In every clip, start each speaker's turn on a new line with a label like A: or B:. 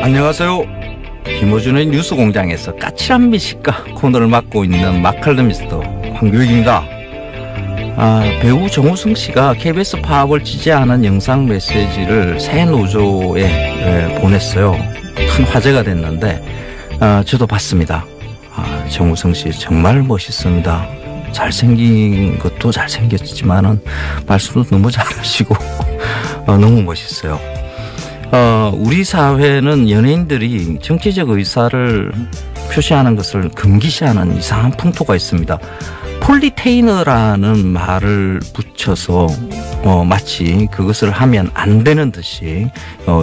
A: 안녕하세요. 김호준의 뉴스공장에서 까칠한 미식가 코너를 맡고 있는 마칼럼니스트 황교익입니다. 배우 정우성 씨가 KBS 파업을 지지하는 영상 메시지를 새 노조에 보냈어요. 큰 화제가 됐는데 저도 봤습니다. 정우성 씨 정말 멋있습니다. 잘생긴 것도 잘생겼지만은 말씀도 너무 잘하시고 너무 멋있어요. 우리 사회는 연예인들이 정치적 의사를 표시하는 것을 금기시하는 이상한 풍토가 있습니다. 폴리테이너라는 말을 붙여서 마치 그것을 하면 안 되는 듯이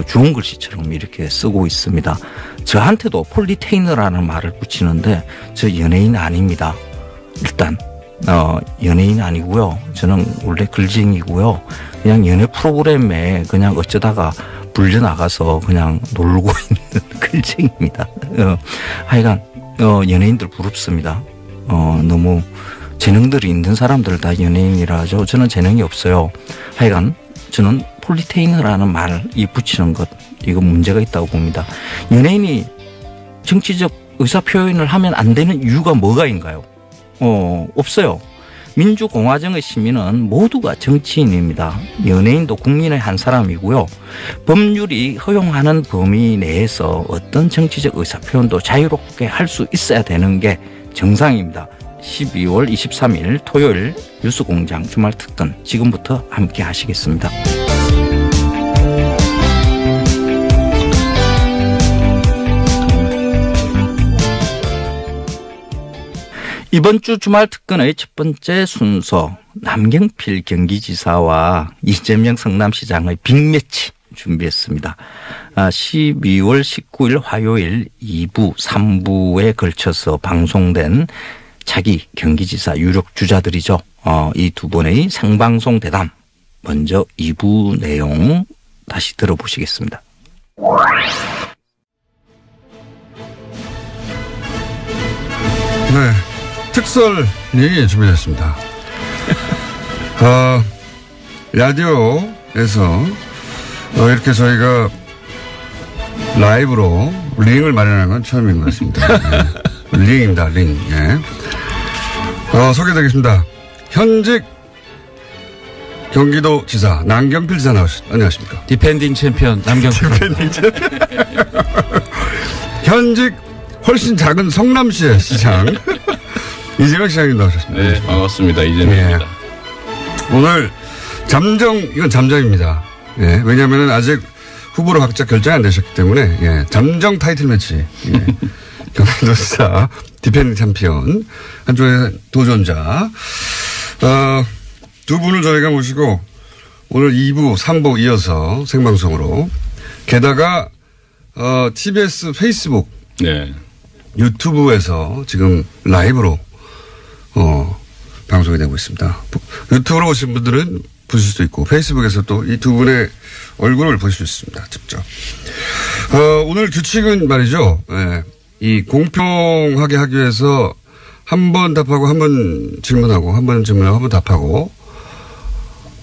A: 주홍 글씨처럼 이렇게 쓰고 있습니다. 저한테도 폴리테이너라는 말을 붙이는데 저 연예인 아닙니다. 일단 연예인 아니고요. 저는 원래 글쟁이고요. 그냥 연예 프로그램에 그냥 어쩌다가 불려나가서 그냥 놀고 있는 글쟁이입니다. 하여간 연예인들 부럽습니다. 너무 재능들이 있는 사람들 다 연예인이라 하죠. 저는 재능이 없어요. 하여간 저는 폴리테이너라는 말이 붙이는 것, 이거 문제가 있다고 봅니다. 연예인이 정치적 의사표현을 하면 안 되는 이유가 뭐가인가요? 없어요. 민주공화정의 시민은 모두가 정치인입니다. 연예인도 국민의 한 사람이고요. 법률이 허용하는 범위 내에서 어떤 정치적 의사표현도 자유롭게 할 수 있어야 되는 게 정상입니다. 12월 23일 토요일 뉴스공장 주말특근 지금부터 함께 하시겠습니다. 이번 주 주말 특근의 첫 번째 순서, 남경필 경기지사와 이재명 성남시장의 빅매치 준비했습니다. 12월 19일 화요일 2부, 3부에 걸쳐서 방송된 차기 경기지사 유력 주자들이죠. 이 두 분의 생방송 대담, 먼저 2부 내용 다시 들어보시겠습니다.
B: 네. 특설이 준비됐습니다. 라디오에서 이렇게 저희가 라이브로 링을 마련한 건 처음인 것 같습니다. 네. 링입니다. 링. 예. 소개드리겠습니다. 현직 경기도지사 남경필 지사 나오셨습니다. 안녕하십니까.
C: 디펜딩 챔피언 남경필. 디펜딩 챔피언.
B: 현직 훨씬 작은 성남시의 시장 이재명 시장님 나오셨습니다.
D: 네, 반갑습니다. 이재명입니다.
B: 네. 오늘 이건 잠정입니다. 예, 왜냐하면 아직 후보로 각자 결정이 안 되셨기 때문에, 예, 잠정 타이틀 매치. 예. 경기도지사 디펜딩 챔피언, 한쪽에 도전자. 두 분을 저희가 모시고 오늘 2부, 3부 이어서 생방송으로, 게다가, TBS 페이스북.
D: 네.
B: 유튜브에서 지금 라이브로 방송이 되고 있습니다. 유튜브로 오신 분들은 보실 수 있고 페이스북에서 또 이 두 분의 얼굴을 보실 수 있습니다. 직접. 오늘 규칙은 말이죠. 예, 이 공평하게 하기 위해서 한 번 답하고 한 번 질문하고 한 번 질문하고 한 번 답하고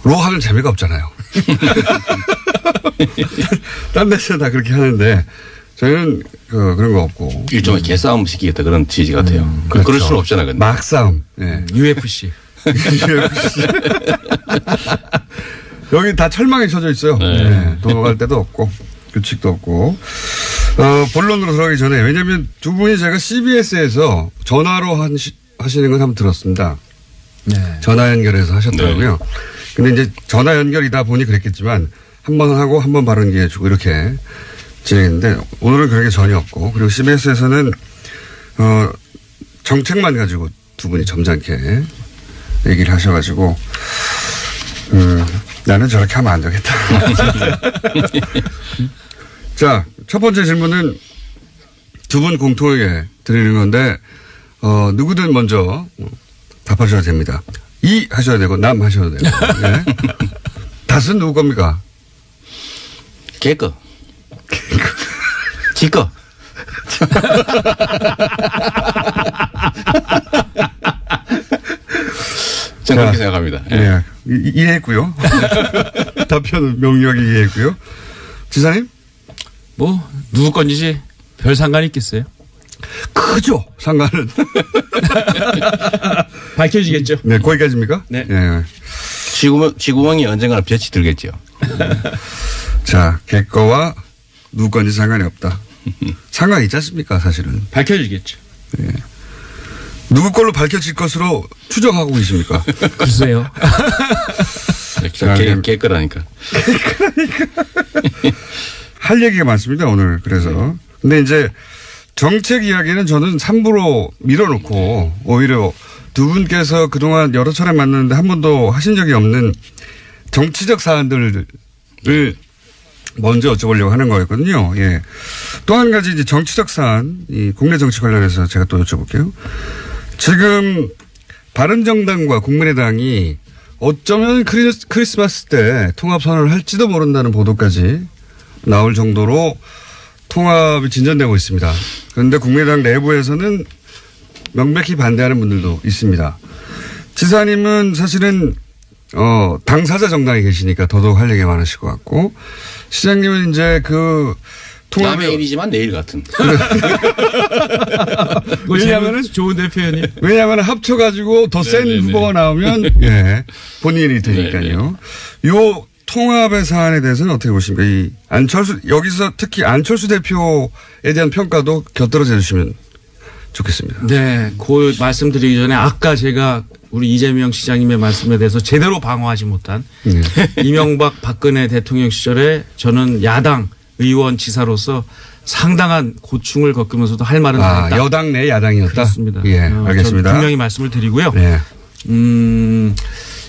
B: 로 하면 재미가 없잖아요. 딴 데서 다 그렇게 하는데 저희는 그런 거 없고.
D: 일종의 개싸움 시키겠다 그런 취지 같아요. 그렇죠. 그럴 수는 없잖아요. 근데.
B: 막싸움. 예.
C: UFC.
B: 여기 다 철망에 쳐져 있어요.
D: 네.
B: 네. 도망갈 데도 없고 규칙도 없고. 본론으로 들어가기 전에, 왜냐하면 두 분이 제가 CBS에서 전화로 하시는 건 한번 들었습니다. 네. 전화 연결해서 하셨더라고요. 네. 근데 이제 전화 연결이다 보니 그랬겠지만 한 번 하고 한 번 발언 기회 주고 이렇게 진행했는데 오늘은 그런 게 전혀 없고, 그리고 CBS에서는 정책만 가지고 두 분이 점잖게 얘기를 하셔가지고 나는 저렇게 하면 안 되겠다. 자, 첫 번째 질문은 두 분 공통에게 드리는 건데 누구든 먼저 답하셔도 됩니다. 이 하셔야 되고 남 하셔도 되고. 네. 닷은 누구 겁니까?
D: 개거. 지거. 저는 그렇게 생각합니다.
B: 네. 이해했고요. 답변은 명료하게 이해했고요. 지사님?
C: 뭐 누구 건지 별 상관이 있겠어요?
B: 크죠, 상관은.
C: 밝혀지겠죠.
B: 네, 거기까지입니까?
C: 네.
B: 네.
D: 지구멍이 언젠가는 볕이 들겠죠.
B: 자, 걔거와 누구 건지 상관이 없다. 상관이 있지 않습니까, 사실은.
C: 밝혀지겠죠.
B: 네. 누구 걸로 밝혀질 것으로 추정하고 계십니까?
C: 글쎄요.
D: 걔 거라니까.
B: 할 얘기가 많습니다, 오늘. 그래서. 근데 이제 정책 이야기는 저는 3부로 밀어놓고 오히려 두 분께서 그동안 여러 차례 만났는데 한 번도 하신 적이 없는 정치적 사안들을 먼저 여쭤보려고 하는 거였거든요. 예. 또 한 가지 이제 정치적 사안, 이 국내 정치 관련해서 제가 또 여쭤볼게요. 지금 바른정당과 국민의당이 어쩌면 크리스마스 때 통합 선언을 할지도 모른다는 보도까지 나올 정도로 통합이 진전되고 있습니다. 그런데 국민의당 내부에서는 명백히 반대하는 분들도 있습니다. 지사님은 사실은 당사자 정당에 계시니까 더더욱 할 얘기가 많으실 것 같고, 시장님은 이제 그 통합의
D: 남의 일이지만 내일 같은.
C: 왜냐하면 좋은데 표현이.
B: 왜냐하면 합쳐가지고 더 센 후보가 나오면 예, 본인 일이 되니까요. 요 통합의 사안에 대해서는 어떻게 보십니까? 이 안철수, 여기서 특히 안철수 대표에 대한 평가도 곁들여져 주시면 좋겠습니다.
C: 네, 그 말씀드리기 전에 아까 제가 우리 이재명 시장님의 말씀에 대해서 제대로 방어하지 못한 이명박 박근혜 대통령 시절에 저는 야당 의원 지사로서 상당한 고충을 겪으면서도 할 말은 다 했다.
B: 여당 내 야당이었다?
C: 그렇습니다.
B: 예, 알겠습니다.
C: 분명히 말씀을 드리고요.
B: 예.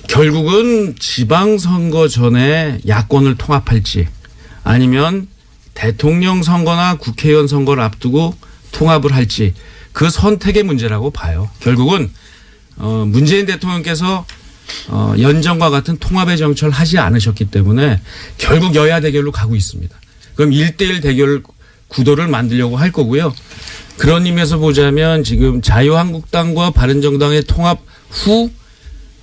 C: 결국은 지방선거 전에 야권을 통합할지 아니면 대통령 선거나 국회의원 선거를 앞두고 통합을 할지 그 선택의 문제라고 봐요. 결국은 문재인 대통령께서 연정과 같은 통합의 정치를 하지 않으셨기 때문에 결국 여야 대결로 가고 있습니다. 그럼 1대1 대결 구도를 만들려고 할 거고요. 그런 의미에서 보자면 지금 자유한국당과 바른정당의 통합 후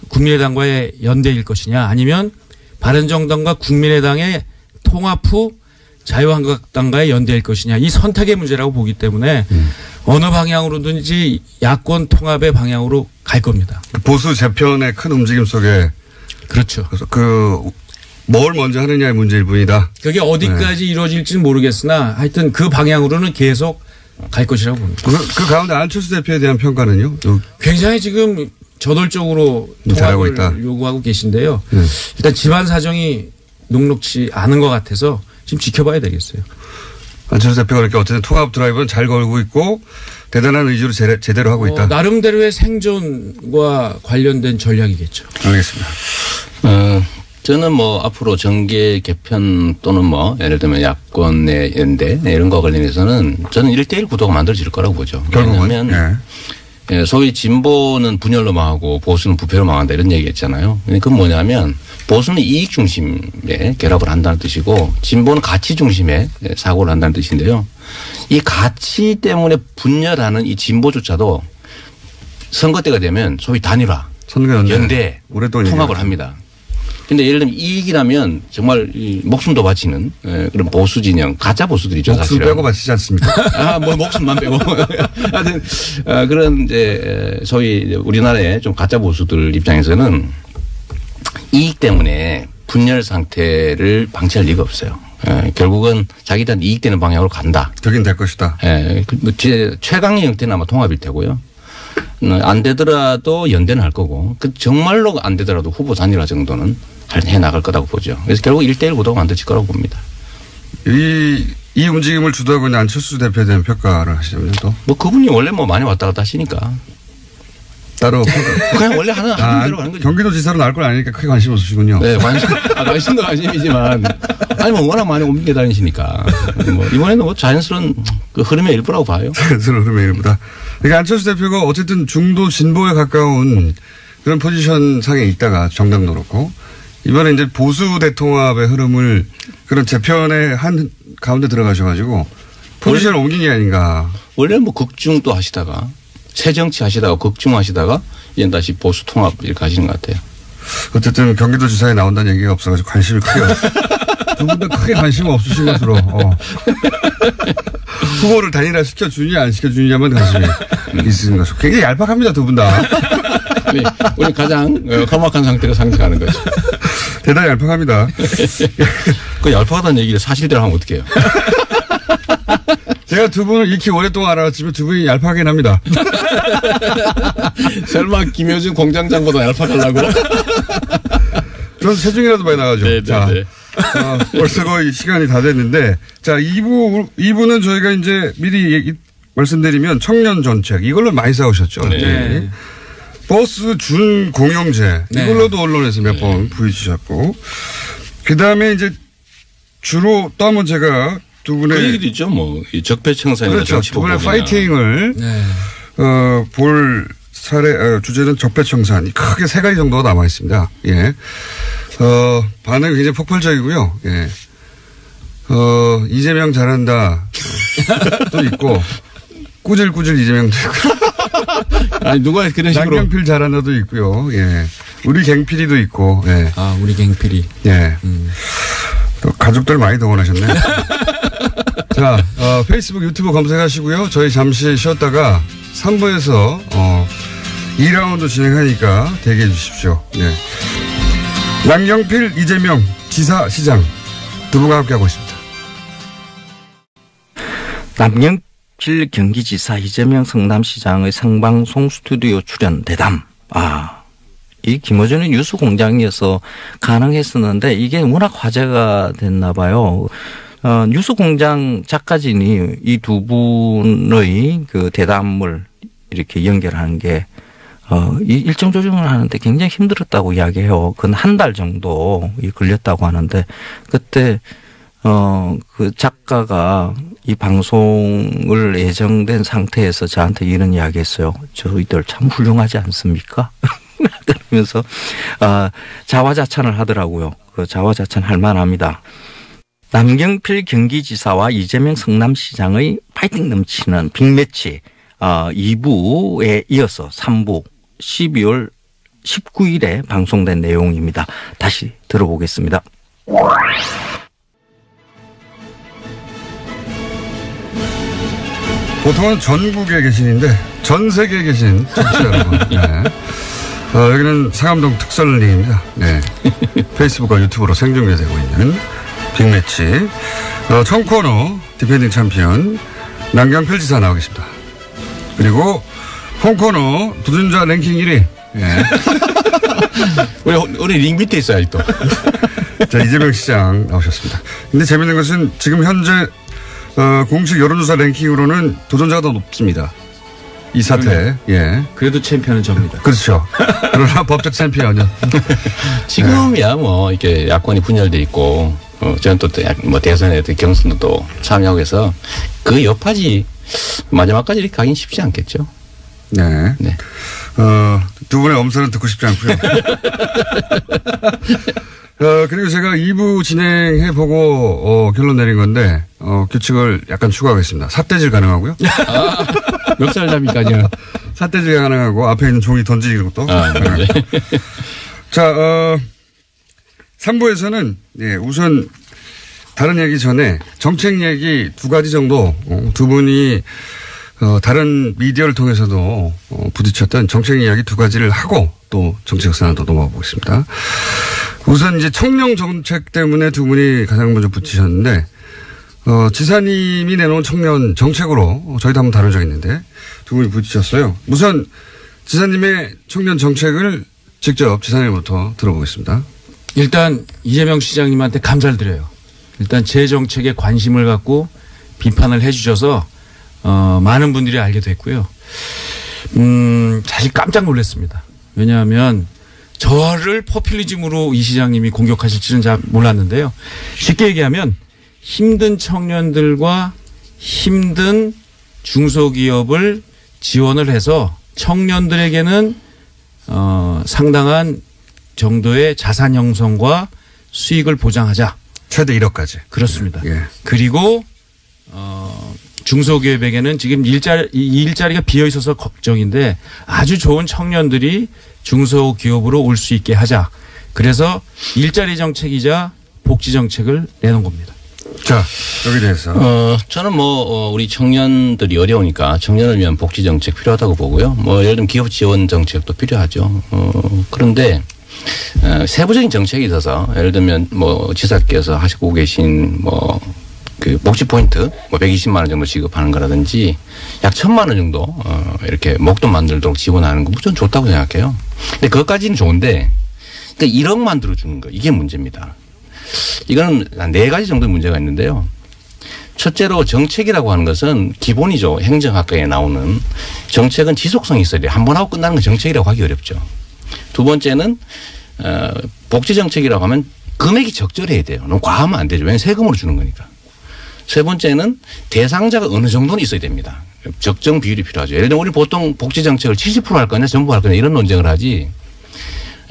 C: 국민의당과의 연대일 것이냐 아니면 바른정당과 국민의당의 통합 후 자유한국당과의 연대일 것이냐 이 선택의 문제라고 보기 때문에 어느 방향으로든지 야권 통합의 방향으로 갈 겁니다.
B: 보수 재편의 큰 움직임 속에
C: 그렇죠.
B: 그래서 뭘 먼저 하느냐의 문제일 뿐이다.
C: 그게 어디까지 이루어질지는 모르겠으나 하여튼 그 방향으로는 계속 갈 것이라고 봅니다.
B: 그 가운데 안철수 대표에 대한 평가는요?
C: 굉장히 지금 저돌적으로
B: 잘하고
C: 통합을
B: 있다.
C: 요구하고 계신데요. 일단 집안 사정이 녹록치 않은 것 같아서 지금 지켜봐야 되겠어요.
B: 안철수 대표가 그렇게 어쨌든 통합 드라이브는 잘 걸고 있고 대단한 의지로 제대로 하고 있다.
C: 나름대로의 생존과 관련된 전략이겠죠.
B: 알겠습니다.
D: 저는 뭐 앞으로 정계 개편 또는 뭐 예를 들면 야권 내 연대 이런 거 관련해서는 저는 1대1 구도가 만들어질 거라고 보죠. 왜냐하면 소위 진보는 분열로 망하고 보수는 부패로 망한다 이런 얘기했잖아요. 그건 뭐냐면 보수는 이익 중심의 결합을 한다는 뜻이고 진보는 가치 중심의 사고를 한다는 뜻인데요. 이 가치 때문에 분열하는 이 진보조차도 선거 때가 되면 소위 단일화, 연대, 통합을 합니다. 근데 예를 들면 이익이라면 정말 목숨도 바치는 그런 보수 진영, 가짜 보수들이죠.
B: 목숨
D: 사실은.
B: 빼고 바치지 않습니까?
D: 뭐 목숨만 빼고. 하여튼 그런 이제 소위 우리나라의 좀 가짜 보수들 입장에서는 이익 때문에 분열 상태를 방치할 리가 없어요. 결국은 자기들한테 이익되는 방향으로 간다.
B: 되긴 될 것이다.
D: 최강의 형태는 아마 통합일 테고요. 안 되더라도 연대는 할 거고 정말로 안 되더라도 후보 단일화 정도는 해 나갈 거라고 보죠. 그래서 결국 1대1 구도가 만들어질 거라고 봅니다.
B: 이 움직임을 주도하고 있는 안철수 대표에 대한 평가를 하시자면 또?
D: 뭐 그분이 원래 뭐 많이 왔다 갔다 하시니까.
B: 따로.
D: 그냥 원래 하는 대로 가는 거죠.
B: 경기도지사로 나올 건 아니니까 크게 관심 없으시군요.
D: 네, 관심도 관심이지만. 아니 뭐 워낙 많이 옮겨 다니시니까. 뭐 이번에는 뭐 자연스러운 그 흐름의 일부라고 봐요.
B: 자연스러운 흐름의 일부다. 그러니까 안철수 대표가 어쨌든 중도 진보에 가까운 그런 포지션 상에 있다가 정당도 그렇고 이번에 이제 보수 대통합의 흐름을 그런 재편의 한 가운데 들어가셔가지고 포지션을 옮긴 게 아닌가.
D: 원래 뭐 극중도 하시다가 새 정치 하시다가 극중하시다가 이제 다시 보수 통합 이렇게 하시는 것 같아요.
B: 어쨌든 경기도지사에 나온다는 얘기가 없어가지고 관심이 크게 두 분 다 크게 관심 없으신 것으로. 후보를 단일화 시켜주느냐 안 시켜주느냐만 관심이 있으신 것으로. 굉장히 얄팍합니다. 두 분 다.
D: 우리 가장 험악한 상태로 상징하는 거죠.
B: 대단히 얄팍합니다.
D: 그 얄팍하다는 얘기를 사실대로 하면 어떡해요.
B: 제가 두 분을 이렇게 오랫동안 알아봤지만 두 분이 얄팍하긴 합니다.
D: 설마 김효준 공장장보다 얄팍하려고?
B: 저는 체중이라도 많이 나가죠.
D: 네네네.
B: 자, 벌써 거의 시간이 다 됐는데, 자, 2부는 저희가 이제 미리 말씀드리면 청년 정책, 이걸로 많이 싸우셨죠.
C: 네.
B: 버스 준 공영제,
C: 네.
B: 이걸로도 언론에서 몇 번 부딪히셨고, 그 다음에 이제 주로 또 한번 제가 두 분의.
D: 그 얘기도 있죠. 뭐, 이 적폐청산이나
B: 그렇죠. 두 분의 파이팅을,
C: 네.
B: 볼 주제는 적폐청산. 크게 세 가지 정도가 남아 있습니다. 예. 반응이 굉장히 폭발적이고요. 예. 이재명 잘한다. 또 있고, 꾸질꾸질 이재명도 있고.
D: 아니, 누가 그런 식으로.
B: 남경필 잘한다도 있고요. 예. 우리 갱필이도 있고, 예.
C: 아, 우리 갱필이.
B: 예. 또 가족들 많이 동원하셨네. 자, 페이스북, 유튜브 검색하시고요. 저희 잠시 쉬었다가 3부에서, 2라운드 진행하니까 대기해 주십시오. 예. 남경필, 이재명, 지사, 시장 두 분과 함께하고 있습니다.
A: 남경필 경기지사, 이재명 성남시장의 생방송 스튜디오 출연 대담. 이 김어준의 뉴스공장이어서 가능했었는데 이게 워낙 화제가 됐나 봐요. 뉴스공장 작가진이 이 두 분의 그 대담을 이렇게 연결하는 게 이 일정 조정을 하는데 굉장히 힘들었다고 이야기해요. 그건 한 달 정도 걸렸다고 하는데 그때 그 작가가 이 방송을 예정된 상태에서 저한테 이런 이야기했어요. 저희들 참 훌륭하지 않습니까? 그러면서 자화자찬을 하더라고요. 그 자화자찬 할 만합니다. 남경필 경기지사와 이재명 성남시장의 파이팅 넘치는 빅매치 2부에 이어서 3부 12월 19일에 방송된 내용입니다. 다시 들어보겠습니다.
B: 보통은 전국에 계신인데 전 세계에 계신 청취자 여러분. 네. 여기는 상암동 특설링입니다. 네. 페이스북과 유튜브로 생중계되고 있는 빅매치. 첫 코너 디펜딩 챔피언 남경필 지사 나와 계십니다. 그리고 홈 코너 도전자 랭킹 1위. 예.
D: 우리 링 밑에 있어요, 아직도.
B: 자, 이재명 시장 나오셨습니다. 근데 재밌는 것은 지금 현재 공식 여론조사 랭킹으로는 도전자가 더 높습니다. 이 사태. 예.
C: 그래도 챔피언은 접니다.
B: 그렇죠. 그러나 법적 챔피언은.
D: 지금이야 뭐 이렇게 야권이 분열돼 있고 저는 또 뭐 대선에 경선도 또 참여하고 해서 그 여파지 마지막까지 이렇게 가긴 쉽지 않겠죠.
B: 네.
D: 네.
B: 두 분의 엄선은 듣고 싶지 않고요. 그리고 제가 2부 진행해보고, 결론 내린 건데, 규칙을 약간 추가하겠습니다. 삿대질 가능하고요.
D: 몇 살 잡니까요?
B: 삿대질 가능하고, 앞에 있는 종이 던지는 것도.
D: 네.
B: 자, 3부에서는, 예, 우선, 다른 얘기 전에 정책 얘기 두 가지 정도, 두 분이, 다른 미디어를 통해서도 부딪혔던 정책 이야기 두 가지를 하고 또 정책 사안도 넘어가 보겠습니다. 우선 이제 청년 정책 때문에 두 분이 가장 먼저 부딪히셨는데 지사님이 내놓은 청년 정책으로 저희도 한번 다룬 적이 있는데 두 분이 부딪혔어요. 우선 지사님의 청년 정책을 직접 지사님부터 들어보겠습니다.
C: 일단 이재명 시장님한테 감사를 드려요. 일단 제 정책에 관심을 갖고 비판을 해 주셔서 많은 분들이 알게 됐고요. 사실 깜짝 놀랐습니다. 왜냐하면 저를 포퓰리즘으로 이 시장님이 공격하실 줄은 잘 몰랐는데요. 쉽게 얘기하면 힘든 청년들과 힘든 중소기업을 지원을 해서 청년들에게는 상당한 정도의 자산 형성과 수익을 보장하자.
B: 최대 1억까지.
C: 그렇습니다.
B: 예.
C: 그리고 중소기업에게는 지금 일자리가 비어 있어서 걱정인데 아주 좋은 청년들이 중소기업으로 올 수 있게 하자. 그래서 일자리 정책이자 복지 정책을 내놓은 겁니다.
B: 자, 여기 대해서.
D: 저는 우리 청년들이 어려우니까 청년을 위한 복지 정책 필요하다고 보고요. 예를 들면 기업 지원 정책도 필요하죠. 그런데 세부적인 정책이 있어서 예를 들면 지사께서 하시고 계신 그 복지 포인트 120만 원 정도 지급하는 거라든지 약 1,000만 원 정도 이렇게 목돈 만들도록 지원하는 거 무조건 좋다고 생각해요. 근데 그것까지는 좋은데 그러니까 1억 만들어 주는 거 이게 문제입니다. 이거는 한 4가지 정도의 문제가 있는데요. 첫째로 정책이라고 하는 것은 기본이죠. 행정학과에 나오는 정책은 지속성이 있어야 돼요. 한 번 하고 끝나는 건 정책이라고 하기 어렵죠. 두 번째는 복지 정책이라고 하면 금액이 적절해야 돼요. 너무 과하면 안 되죠. 왜냐하면 세금으로 주는 거니까. 세 번째는 대상자가 어느 정도는 있어야 됩니다. 적정 비율이 필요하죠. 예를 들면 우리 보통 복지 정책을 70% 할 거냐 전부 할 거냐 이런 논쟁을 하지.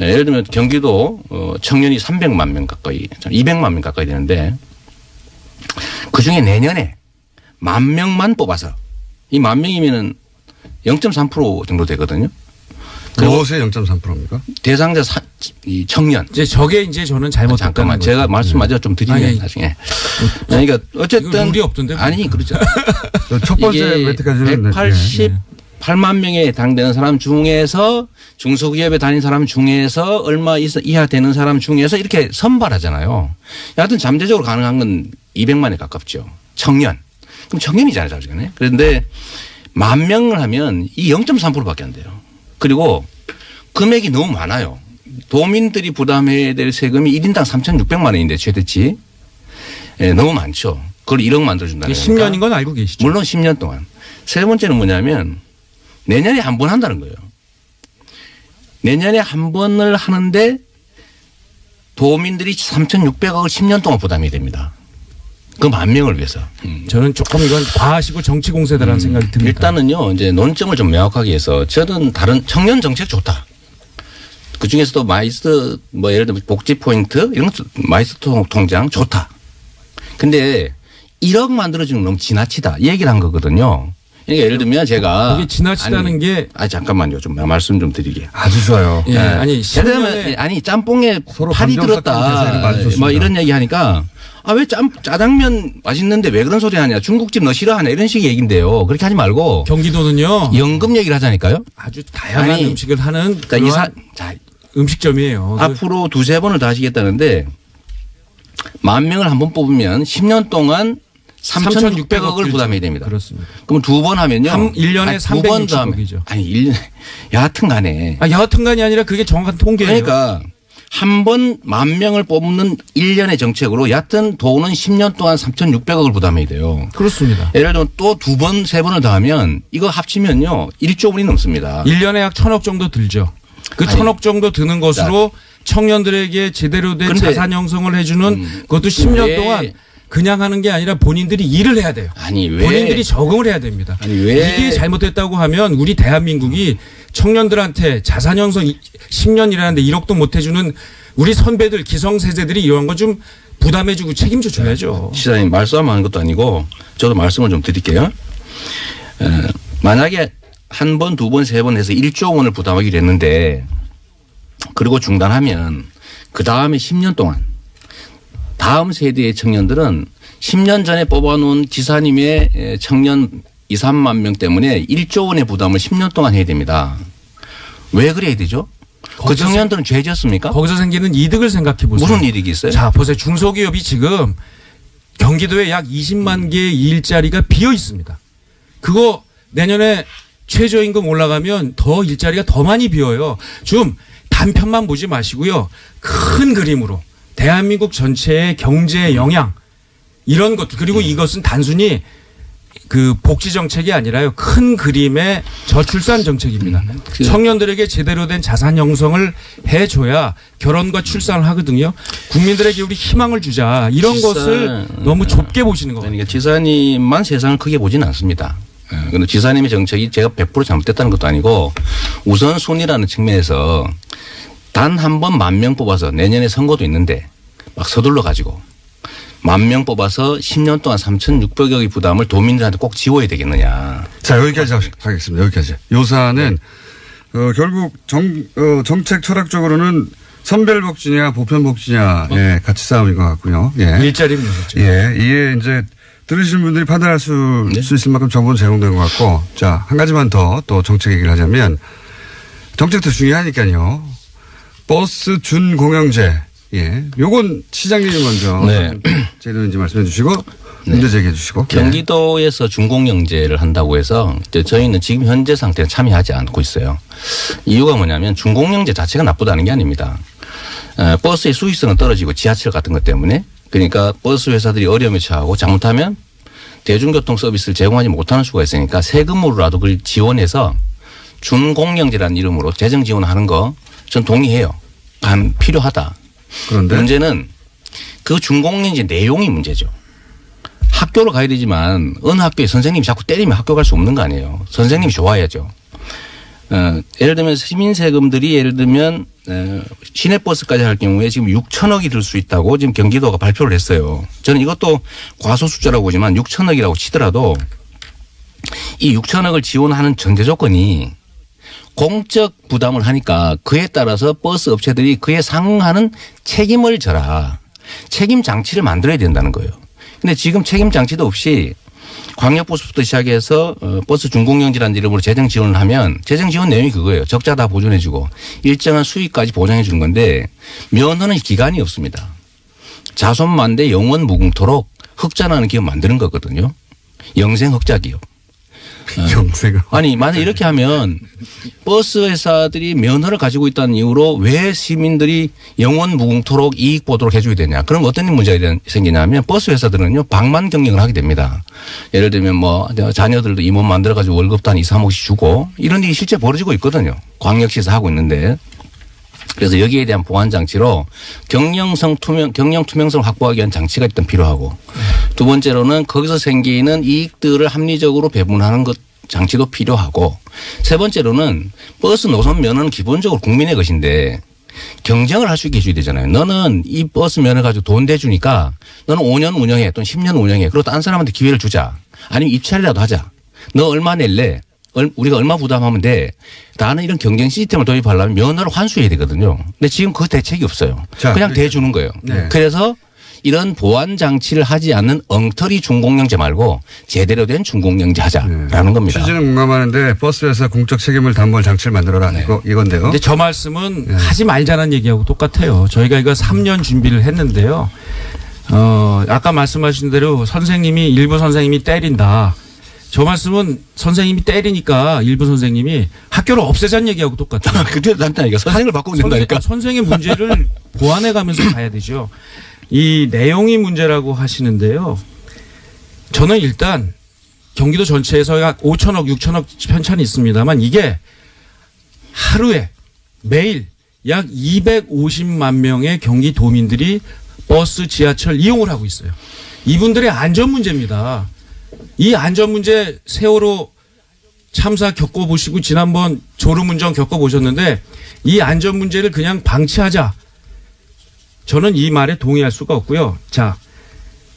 D: 예를 들면 경기도 청년이 300만 명 가까이 200만 명 가까이 되는데 그중에 내년에 10,000명만 뽑아서 이 10,000명이면은 0.3% 정도 되거든요.
B: 무엇의 0.3%입니까?
D: 대상자 이 청년.
C: 이제 저게 이제 저는 잘못했다는
D: 잠깐만 제가 말씀 마저 좀 드리면 나중에. 그러니까 어쨌든
C: 룰이 없던데.
D: 아니 그렇죠.
B: 첫 번째 매트까지는
D: 188만 명에 해당되는 사람 중에서 중소기업에 다닌 사람 중에서 얼마 이하 되는 사람 중에서 이렇게 선발하잖아요. 여하튼 잠재적으로 가능한 건 200만에 가깝죠. 청년. 그럼 청년이잖아요. 자주간에. 그런데 10,000명을 하면 이 0.3%밖에 안 돼요. 그리고 금액이 너무 많아요. 도민들이 부담해야 될 세금이 1인당 3,600만 원인데 최대치. 너무 많죠. 그걸 1억 만들어준다는 거니까.
C: 10년인 건 알고 계시죠.
D: 물론 10년 동안. 세 번째는 뭐냐면 내년에 한 번 한다는 거예요. 내년에 한 번을 하는데 도민들이 3,600억을 10년 동안 부담이 됩니다. 그 10,000명을 위해서.
C: 저는 조금 이건 과하시고 정치 공세다라는 생각이 듭니다.
D: 일단은요, 이제 논점을 좀 명확하게 해서 저는 다른 청년 정책 좋다. 그 중에서도 마이스 예를 들면 복지 포인트 이런 것도 마이스 통장 좋다. 근데 1억 만들어주는 건 너무 지나치다. 이 얘기를 한 거거든요. 그러니까 예를 들면 제가.
C: 그게 지나치다는 게.
D: 잠깐만요. 좀 말씀 좀 드리게.
B: 아주 좋아요.
C: 예. 아니,
D: 짬뽕에 팔이 들었다. 이런 얘기 하니까 왜 짜장면 맛있는데 왜 그런 소리 하냐. 중국집 너 싫어하냐. 이런 식의 얘기인데요. 그렇게 하지 말고.
C: 경기도는요.
D: 연금 얘기를 하자니까요.
C: 아주 다양한 음식을 하는 음식점이에요.
D: 앞으로 2-3번을 더 하시겠다는데 10,000명을 한 번 뽑으면 10년 동안 3,600억을 부담해야 됩니다.
C: 그렇습니다.
D: 그럼 2번 하면요.
C: 1년에 360억이죠.
D: 아니 1년 여하튼 간에.
C: 여하튼 간이 아니라 그게 정확한 통계예요.
D: 그러니까 한 번 10,000명을 뽑는 1년의 정책으로 여하튼 돈은 10년 동안 3,600억을 부담해야 돼요.
C: 그렇습니다.
D: 예를 들면 또 2번, 3번을 더 하면 이거 합치면요. 1조 원이 넘습니다.
C: 1년에 약 1,000억 정도 들죠. 그 1,000억 정도 드는 것으로 청년들에게 제대로 된 자산 형성을 해주는 그것도 10년 동안 그냥 하는 게 아니라 본인들이 일을 해야 돼요. 본인들이 적응을 해야 됩니다. 이게 잘못됐다고 하면 우리 대한민국이 청년들한테 자산 형성 10년 일하는데 1억도 못 해주는 우리 선배들 기성세대들이 이런 거 좀 부담해주고 책임져 줘야죠.
D: 시장님 말씀만 하는 것도 아니고 저도 말씀을 좀 드릴게요. 만약에 한 번, 2번, 3번 해서 1조 원을 부담하기로 했는데 그리고 중단하면 그 다음에 10년 동안 다음 세대의 청년들은 10년 전에 뽑아놓은 지사님의 청년 2-3만 명 때문에 1조 원의 부담을 10년 동안 해야 됩니다. 왜 그래야 되죠? 그 청년들은 죄 지었습니까?
C: 거기서 생기는 이득을 생각해 보세요.
D: 무슨 이득이 있어요?
C: 자, 보세요. 중소기업이 지금 경기도에 약 20만 개의 일자리가 비어 있습니다. 그거 내년에 최저임금 올라가면 더 일자리가 더 많이 비어요. 좀 단편만 보지 마시고요. 큰 그림으로 대한민국 전체의 경제의 영향 이런 것들 그리고 이것은 단순히 그 복지 정책이 아니라요. 큰 그림의 저출산 정책입니다. 청년들에게 제대로 된 자산 형성을 해줘야 결혼과 출산을 하거든요. 국민들에게 우리 희망을 주자. 이런 것을 너무 좁게 보시는 것 같아요.
D: 그러니까 지사님만 세상을 크게 보지는 않습니다. 그런데 지사님의 정책이 제가 100% 잘못됐다는 것도 아니고 우선순위라는 측면에서 단 한 번 10,000명 뽑아서 내년에 선거도 있는데 막 서둘러 가지고 10,000명 뽑아서 10년 동안 3,600억의 부담을 도민들한테 꼭 지워야 되겠느냐.
B: 자, 여기까지 하겠습니다. 여기까지. 요사는 결국 정책 철학적으로는 선별복지냐 보편복지냐의 가치 싸움인 것 같고요. 예.
C: 일자리 문제죠.
B: 예. 이게 이제 들으시는 분들이 판단할 수 있을 만큼 정보는 제공된 것 같고, 자, 한 가지만 더 또 정책 얘기를 하자면, 정책도 중요하니까요. 버스 준공영제. 예. 요건 시장님이 먼저 제도인지 말씀해 주시고, 문제 제기해 주시고.
D: 경기도에서 준공영제를 한다고 해서 저희는 지금 현재 상태는 참여하지 않고 있어요. 이유가 뭐냐면 준공영제 자체가 나쁘다는 게 아닙니다. 버스의 수익성은 떨어지고 지하철 같은 것 때문에, 그러니까 버스 회사들이 어려움에 처하고 잘못하면 대중교통 서비스를 제공하지 못하는 수가 있으니까 세금으로라도 그걸 지원해서 준공영제라는 이름으로 재정 지원하는 거 전 동의해요. 필요하다.
B: 그런데
D: 문제는 그 준공영제 내용이 문제죠. 학교로 가야 되지만 어느 학교에 선생님이 자꾸 때리면 학교 갈 수 없는 거 아니에요. 선생님이 좋아야죠. 예를 들면 시민 세금들이 예를 들면 시내버스까지 할 경우에 지금 6천억이 들 수 있다고 지금 경기도가 발표를 했어요. 저는 이것도 과소 숫자라고 보지만 6천억이라고 치더라도 이 6천억을 지원하는 전제 조건이 공적 부담을 하니까 그에 따라서 버스 업체들이 그에 상응하는 책임을 져라. 책임 장치를 만들어야 된다는 거예요. 근데 지금 책임 장치도 없이 광역버스부터 시작해서 버스 준공영제라는 이름으로 재정 지원을 하면 재정 지원 내용이 그거예요. 적자 다 보존해 주고 일정한 수익까지 보장해 주는 건데 면허는 기간이 없습니다. 자손만대 영원 무궁토록 흑자라는 기업 만드는 거거든요. 영생 흑자 기업.
B: 영생을.
D: 아니 만약 이렇게 하면 버스 회사들이 면허를 가지고 있다는 이유로 왜 시민들이 영원 무궁토록 이익 보도록 해줘야 되냐. 그럼 어떤 문제가 생기냐면 버스 회사들은요 방만 경영을 하게 됩니다. 예를 들면 뭐 자녀들도 임원 만들어 가지고 월급도 한 2, 3억씩 주고 이런 일이 실제 벌어지고 있거든요. 광역시에서 하고 있는데. 그래서 여기에 대한 보완 장치로 경영 투명성을 확보하기 위한 장치가 일단 필요하고 두 번째로는 거기서 생기는 이익들을 합리적으로 배분하는 것 장치도 필요하고 세 번째로는 버스 노선 면허는 기본적으로 국민의 것인데 경쟁을 할 수 있게 해줘야 되잖아요. 너는 이 버스 면허 가지고 돈 대주니까 너는 5년 운영해 또는 10년 운영해. 그리고 다른 사람한테 기회를 주자. 아니면 입찰이라도 하자. 너 얼마 낼래? 우리가 얼마 부담하면 돼. 나는 이런 경쟁 시스템을 도입하려면 면허를 환수해야 되거든요. 근데 지금 그 대책이 없어요. 자, 그냥 대주는 거예요. 네. 그래서 이런 보완 장치를 하지 않는 엉터리 준공영제 말고 제대로 된 준공영제 하자라는 겁니다.
B: 취지는 공감하는데 버스에서 공적 책임을 담보할 장치를 만들어라. 네. 이건데요.
C: 근데 저 말씀은 하지 말자는 얘기하고 똑같아요. 저희가 이거 3년 준비를 했는데요. 아까 말씀하신 대로 선생님이 일부 선생님이 때린다. 저 말씀은 선생님이 때리니까 일부 선생님이 학교를 없애자는 얘기하고 똑같아요.
D: 그때 난다니까 선생을 바꾸면 된다니까.
C: 선생의 문제를 보완해 가면서 가야 되죠. 이 내용이 문제라고 하시는데요. 저는 일단 경기도 전체에서 약 5천억, 6천억 편찬이 있습니다만 이게 하루에 매일 약 250만 명의 경기도민들이 버스, 지하철 이용을 하고 있어요. 이분들의 안전 문제입니다. 이 안전 문제 세월호 참사 겪어보시고 지난번 졸음운전 겪어보셨는데 이 안전 문제를 그냥 방치하자. 저는 이 말에 동의할 수가 없고요. 자,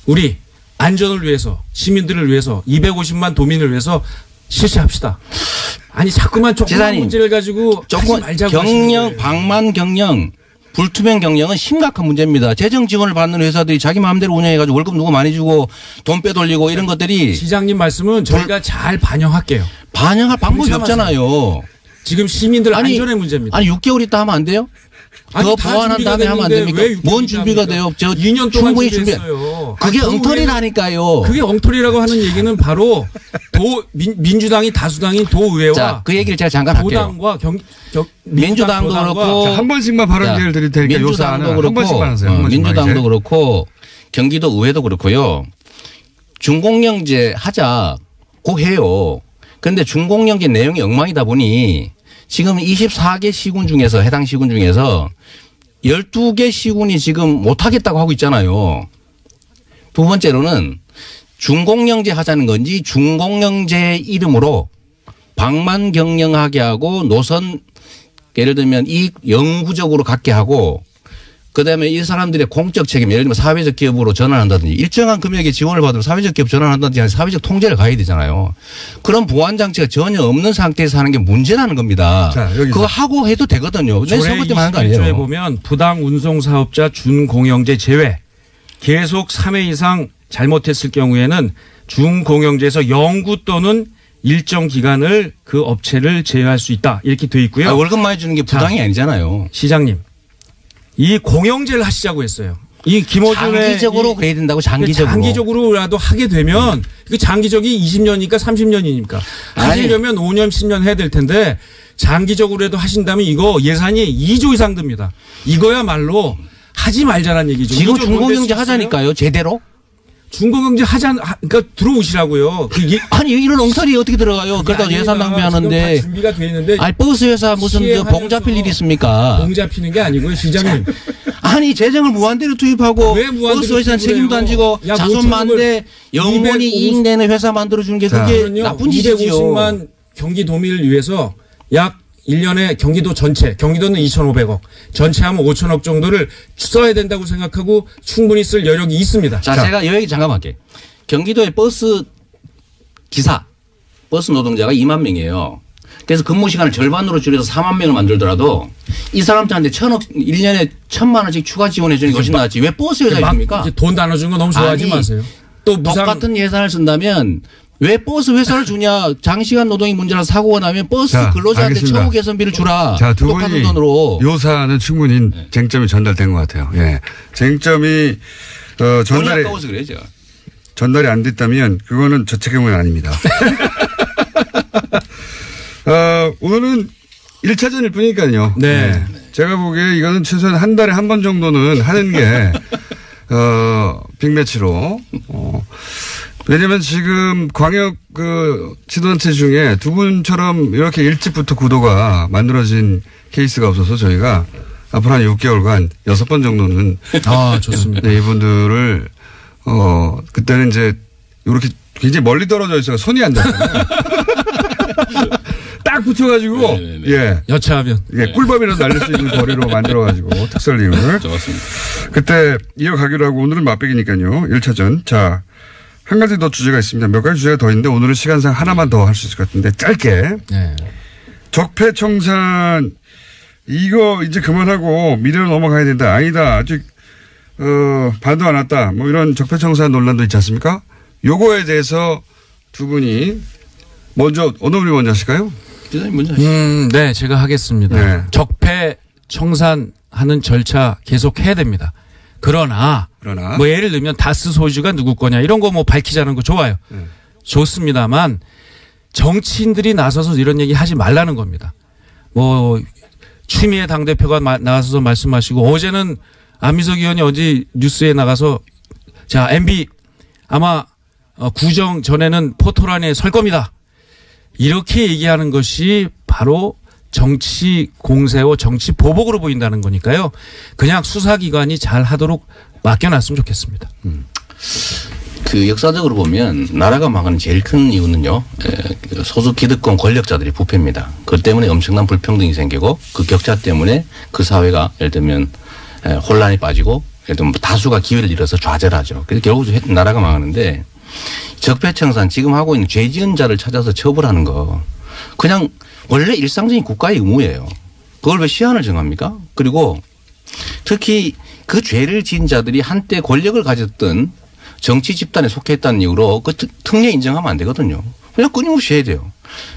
C: 우리 안전을 위해서 시민들을 위해서 250만 도민을 위해서 실시합시다. 아니 자꾸만 조그만 문제를 가지고 하지 말자고
D: 경영, 방만 경영. 불투명 경영은 심각한 문제입니다. 재정 지원을 받는 회사들이 자기 마음대로 운영해가지고 월급 누구 많이 주고 돈 빼돌리고 이런 것들이.
C: 시장님 말씀은 저희가 잘 반영할게요.
D: 반영할 방법이 없잖아요.
C: 지금 시민들 안전의 문제입니다.
D: 아니 6개월 있다 하면 안 돼요? 더 보완한 다음에 하면 안 됩니까? 뭔 준비가 돼요? 저
C: 2년 동안 준비했어요.
D: 그게 엉터리라니까요.
C: 그게 엉터리라고 하는 얘기는 바로 민주당이 다수당인 도의회와
D: 자, 그 얘기를 제가 잠깐 할게요.
C: 도당과
D: 민주당도 그렇고
B: 한 번씩만 발언 기회를 드릴 테니까
D: 민주당도 그렇고 민주당도 그렇고 경기도 의회도 그렇고요. 준공영제 하자 꼭 해요. 그런데 준공영제 내용이 엉망이다 보니 지금 24개 시군 중에서 해당 시군 중에서 12개 시군이 지금 못하겠다고 하고 있잖아요. 두 번째로는 준공영제 하자는 건지 준공영제 이름으로 방만 경영하게 하고 노선 예를 들면 이익 영구적으로 갖게 하고 그다음에 이 사람들의 공적 책임, 예를 들면 사회적 기업으로 전환한다든지 일정한 금액의 지원을 받으면 사회적 기업 전환한다든지 사회적 통제를 가야 되잖아요. 그런 보완 장치가 전혀 없는 상태에서 하는 게 문제라는 겁니다. 자, 그거 하고 해도 되거든요. 내 선거 때만 하는 거 아니에요.
C: 조례 보면 부당 운송 사업자 준공영제 제외 계속 3회 이상 잘못했을 경우에는 준공영제에서 영구 또는 일정 기간을 그 업체를 제외할 수 있다. 이렇게 돼 있고요.
D: 월급 많이 주는 게 부당이 아니잖아요.
C: 시장님. 이 공영제를 하시자고 했어요. 이 김어준의
D: 장기적으로 그래야 된다고
C: 장기적으로라도 하게 되면 그 장기적이 20년이니까 30년이니까 하시려면 5년 10년 해야 될 텐데 장기적으로라도 하신다면 이거 예산이 2조 이상 듭니다. 이거야말로 하지 말자는 얘기죠.
D: 지금 중공영제 하자니까요. 제대로.
C: 중공영제 그러니까 들어오시라고요.
D: 아니 이런 엉터리 어떻게 들어가요? 그러다 예산 낭비하는데.
C: 준비가 돼 있는데.
D: 아니 버스 회사 무슨 봉 잡힐 일이 있습니까?
C: 봉 잡히는 게 아니고요, 시장님.
D: 아니 재정을 무한대로 투입하고 버스 회사는 책임도 안 지고 자손만대 영원히 이익 내는 회사 만들어 주는 게 그게 나쁜 짓이죠.
C: 250만 경기도민을 위해서 약 1년에 경기도 전체, 경기도는 2,500억, 전체 하면 5,000억 정도를 써야 된다고 생각하고 충분히 쓸 여력이 있습니다.
D: 자, 제가 이 얘기 잠깐 할게요. 경기도의 버스 기사, 버스 노동자가 2만 명이에요. 그래서 근무 시간을 절반으로 줄여서 4만 명을 만들더라도 이 사람들한테 1년에 1,000만 원씩 추가 지원해 주는 것이 낫지. 왜 버스 회사에 줍니까?
C: 돈 나눠준 거 너무 좋아하지 마세요.
D: 또 똑같은 예산을 쓴다면 왜 버스 회사를 주냐. 장시간 노동이 문제라서 사고가 나면 버스 근로자한테 처우 개선비를 주라.
B: 자, 두 분이 요 사안은 충분히 쟁점이 전달된 것 같아요. 예. 쟁점이 전달이 안 됐다면 그거는 저 책임은 아닙니다. 오늘은 1차전일 뿐이니까요.
C: 네.
B: 네. 제가 보기에 이거는 최소한 한 달에 한 번 정도는 하는 게 빅매치로 왜냐면 지금 광역 지도단체 중에 두 분처럼 이렇게 일찍부터 구도가 만들어진 케이스가 없어서 저희가 앞으로 한 6개월간 6번 정도는.
C: 좋습니다.
B: 네, 이분들을, 그때는 이제 이렇게 굉장히 멀리 떨어져 있어서 손이 안 닿잖아요. 딱 붙여가지고. 네네네. 예.
C: 여차하면.
B: 예, 꿀밤이라도 날릴 수 있는 거리로 만들어가지고 특설림을.
D: 좋았습니다.
B: 그때 이어가기로 하고 오늘은 맛배기니까요. 1차전. 자. 한 가지 더 주제가 있습니다. 몇 가지 주제가 더 있는데 오늘은 시간상 하나만 더 할 수 있을 것 같은데 짧게. 네. 적폐청산 이거 이제 그만하고 미래로 넘어가야 된다. 아니다. 아직 반도 안 왔다. 뭐 이런 적폐청산 논란도 있지 않습니까? 요거에 대해서 두 분이 먼저 어느 분이 먼저 하실까요?
C: 네, 제가 하겠습니다. 네. 적폐청산하는 절차 계속 해야 됩니다. 그러나 뭐 예를 들면 다스 소유주가 누구 거냐 이런 거 뭐 밝히자는 거 좋아요. 좋습니다만 정치인들이 나서서 이런 얘기 하지 말라는 겁니다. 뭐 추미애 당대표가 나서서 말씀하시고 어제는 안민석 의원이 어제 뉴스에 나가서 자 MB 아마 구정 전에는 포털 안에 설 겁니다. 이렇게 얘기하는 것이 바로 정치 공세와 정치 보복으로 보인다는 거니까요. 그냥 수사기관이 잘 하도록 맡겨놨으면 좋겠습니다.
D: 그 역사적으로 보면 나라가 망하는 제일 큰 이유는요. 소수 기득권 권력자들이 부패입니다. 그것 때문에 엄청난 불평등이 생기고 그 격차 때문에 그 사회가 예를 들면 혼란에 빠지고 예를 들면 다수가 기회를 잃어서 좌절하죠. 그래서 결국 나라가 망하는데 적폐청산 지금 하고 있는 죄 지은 자를 찾아서 처벌하는 거 그냥 원래 일상적인 국가의 의무예요. 그걸 왜 시한을 정합니까? 그리고 특히 그 죄를 지은 자들이 한때 권력을 가졌던 정치 집단에 속해 있다는 이유로 그 특례 인정하면 안 되거든요. 그냥 끊임없이 해야 돼요.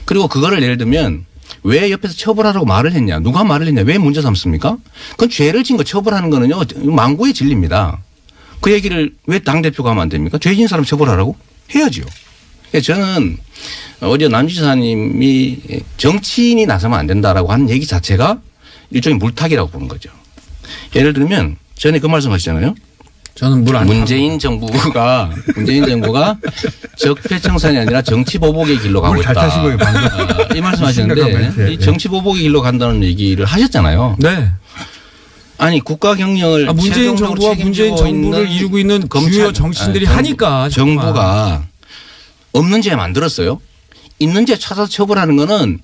D: 그리고 그거를 예를 들면 왜 옆에서 처벌하라고 말을 했냐. 누가 말을 했냐. 왜 문제 삼습니까? 그 죄를 지은 거 처벌하는 거는요. 망구의 진리입니다. 그 얘기를 왜 당대표가 하면 안 됩니까? 죄 지은 사람 처벌하라고? 해야죠. 저는 어제 남지사님이 정치인이 나서면 안 된다라고 하는 얘기 자체가 일종의 물타기라고 보는 거죠. 예를 들면 전에 그 말씀 하시잖아요.
C: 저는 물 안
D: 문재인 정부가 적폐청산이 아니라 정치 보복의 길로 가고 있다.
B: 잘 타신 거예요, 방금.
D: 이 말씀 하셨는데 이 정치 보복의 길로 간다는 얘기를 하셨잖아요.
C: 네.
D: 아니 국가 경영을
C: 문재인 정부와 문재인 정부를 이루고 있는 주요 정치인들이 하니까
D: 정부가 없는 죄 만들었어요. 있는 죄 찾아서 처벌하는 거는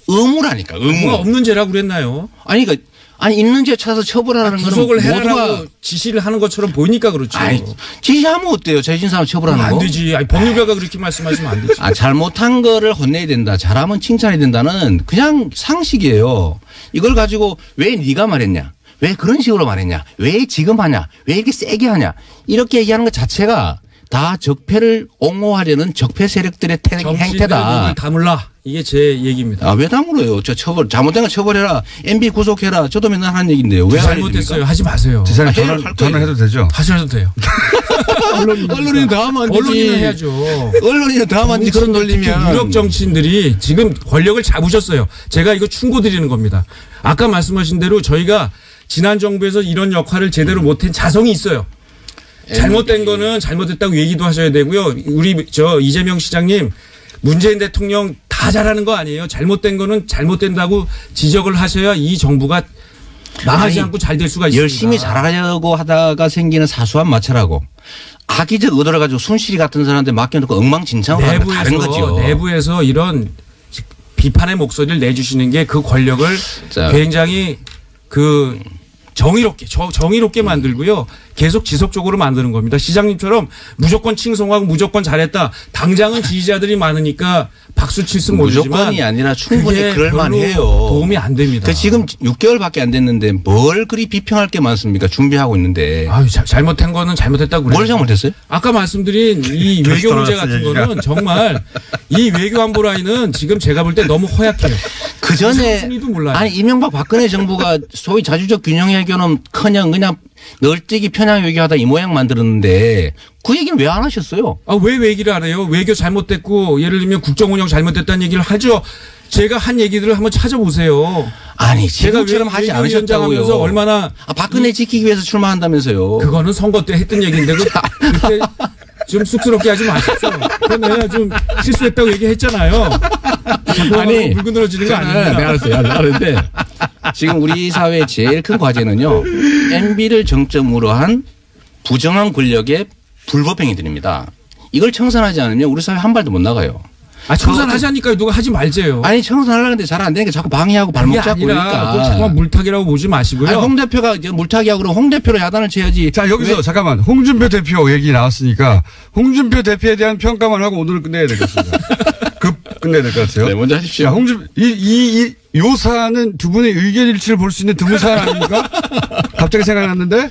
D: 의무라니까. 의무.
C: 없는 죄라고 그랬나요?
D: 아니 그러니까 아니 있는 죄 찾아서 처벌하라는 거는
C: 구속을 해라고 지시를 하는 것처럼 보이니까 그렇죠.
D: 아니, 지시하면 어때요? 죄진 사람 처벌하는 거?
C: 안 되지. 아니, 법률가가 그렇게 말씀하시면 안 되지.
D: 잘못한 거를 혼내야 된다. 잘하면 칭찬해야 된다는 그냥 상식이에요. 이걸 가지고 왜 네가 말했냐? 왜 그런 식으로 말했냐? 왜 지금 하냐? 왜 이렇게 세게 하냐? 이렇게 얘기하는 것 자체가 다 적폐를 옹호하려는 적폐 세력들의 행태다.
C: 다물라. 이게 제 얘기입니다.
D: 왜 다물어요? 저 처벌 잘못된 거 처벌해라. MB 구속해라. 저도 맨날 하는 얘기인데요. 왜
C: 잘못됐어요? 하지 마세요.
B: 지사님 저는 해도 되죠?
C: 하셔도 돼요.
D: 언론이 다 하면 안 되지.
C: 언론이나 해야죠.
D: 언론이 다 하면 안 되지. 그런 논리면.
C: 유력 정치인들이 지금 권력을 잡으셨어요. 제가 이거 충고드리는 겁니다. 아까 말씀하신 대로 저희가 지난 정부에서 이런 역할을 제대로 못한 자성이 있어요. 잘못된 거는 잘못됐다고 얘기도 하셔야 되고요. 우리 이재명 시장님 문재인 대통령 다 잘하는 거 아니에요. 잘못된 거는 잘못된다고 지적을 하셔야 이 정부가 망하지 않고 잘 될 수가 있습니다.
D: 열심히 잘하려고 하다가 생기는 사소한 마찰하고 악의적 의도를 가지고 순실이 같은 사람한테 맡겨놓고 엉망진창으로 하는 건 다른 거죠.
C: 내부에서 이런 비판의 목소리를 내주시는 게 그 권력을 굉장히 정의롭게 만들고요. 계속 지속적으로 만드는 겁니다. 시장님처럼 무조건 칭송하고 무조건 잘했다. 당장은 지지자들이 많으니까 박수 칠수 모르지만
D: 무조건이 아니라 충분히 그럴 만해요.
C: 도움이 안 됩니다.
D: 지금 6개월밖에 안 됐는데 뭘 그리 비평할 게 많습니까? 준비하고 있는데.
C: 잘못한 거는 잘못했다고 그래요.
D: 뭘 잘못했어요?
C: 아까 말씀드린 이 외교 문제 같은 거는 정말 이 외교 안보 라인은 지금 제가 볼 때 너무 허약해요.
D: 그 전에 아니 이명박 박근혜 정부가 소위 자주적 균형 외교는 커녕 그냥 널뛰기 편향 외교하다 이 모양 만들었는데 그 얘기는 왜 안 하셨어요?
C: 왜 얘기를 안 해요? 외교 잘못됐고 예를 들면 국정 운영 잘못됐다는 얘기를 하죠. 제가 한 얘기들을 한번 찾아보세요.
D: 아니 지금처럼 하지 않으셨다고요.
C: 얼마나
D: 박근혜 지키기 위해서 출마한다면서요.
C: 그거는 선거 때 했던 얘기인데 그때 좀 쑥스럽게 하지 마십시오. 내가 좀 실수했다고 얘기했잖아요. 아니 물고 늘어지는 거 아닙니다.
D: 네, 알았어요. 알았는데 지금 우리 사회의 제일 큰 과제는요. MB를 정점으로 한 부정한 권력의 불법 행위들입니다. 이걸 청산하지 않으면 우리 사회 한 발도 못 나가요.
C: 청산하자니까요. 누가 하지 말재요.
D: 아니 청산하려는데 잘 안 되는 게 자꾸 방해하고 발목 잡고 그러니까.
C: 자꾸 물타기라고 보지 마시고요.
D: 홍 대표가 물타기하고 그러면 홍 대표로 야단을 쳐야지.
B: 자 여기서 잠깐만 홍준표 대표 얘기 나왔으니까 홍준표 대표에 대한 평가만 하고 오늘은 끝내야 되겠습니다. 끝내야 될 것 같아요.
D: 네, 먼저 하십시오.
B: 자, 요 사안은 두 분의 의견 일치를 볼 수 있는 드문 사안 아닙니까? 갑자기 생각났는데